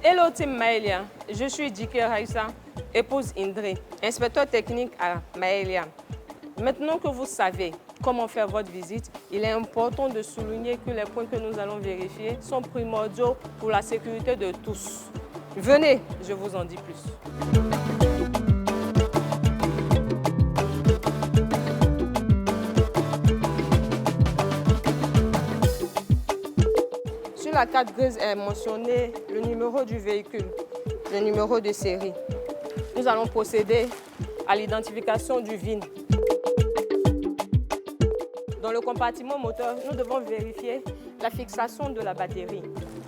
Hello Team Maëlia, je suis Dike Raissa, épouse Indré, inspecteur technique à Maëlia. Maintenant que vous savez comment faire votre visite, il est important de souligner que les points que nous allons vérifier sont primordiaux pour la sécurité de tous. Venez, je vous en dis plus. Sur la carte grise est mentionné le numéro du véhicule, le numéro de série. Nous allons procéder à l'identification du VIN. Dans le compartiment moteur, nous devons vérifier la fixation de la batterie,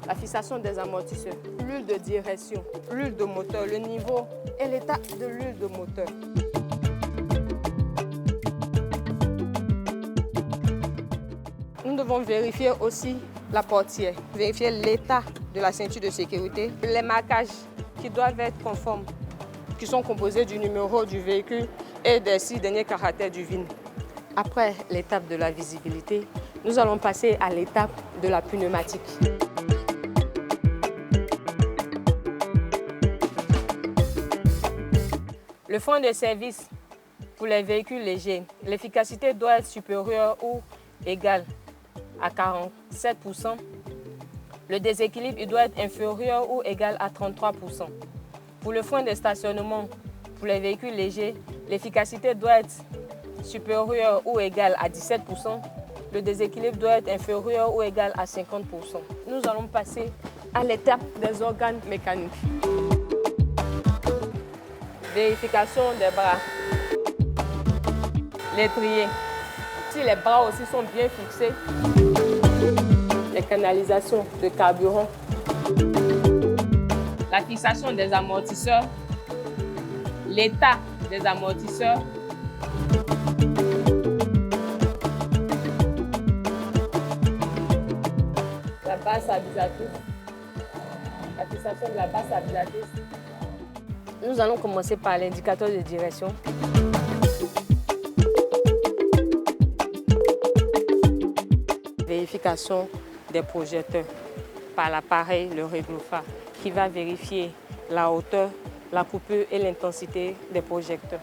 la fixation des amortisseurs, l'huile de direction, l'huile de moteur, le niveau et l'état de l'huile de moteur. Nous devons vérifier aussi la portière, vérifier l'état de la ceinture de sécurité, les marquages qui doivent être conformes, qui sont composés du numéro du véhicule et des 6 derniers caractères du VIN. Après l'étape de la visibilité, nous allons passer à l'étape de la pneumatique. Le frein de service pour les véhicules légers, l'efficacité doit être supérieure ou égale à 47%. Le déséquilibre doit être inférieur ou égal à 33%. Pour le frein de stationnement, pour les véhicules légers, l'efficacité doit être supérieure ou égale à 17%. Le déséquilibre doit être inférieur ou égal à 50%. Nous allons passer à l'étape des organes mécaniques. Vérification des bras. L'étrier. Si les bras aussi sont bien fixés, les canalisations de carburant, la fixation des amortisseurs, l'état des amortisseurs, la base stabilisatrice, la fixation de la base stabilisatrice. Nous allons commencer par l'indicateur de direction. Vérification des projecteurs par l'appareil, le réglophare, qui va vérifier la hauteur, la coupure et l'intensité des projecteurs.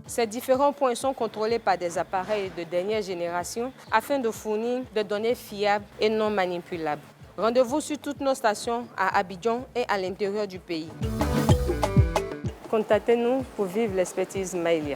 Ces différents points sont contrôlés par des appareils de dernière génération afin de fournir des données fiables et non manipulables. Rendez-vous sur toutes nos stations à Abidjan et à l'intérieur du pays. Contactez-nous pour vivre l'expertise Maëlia.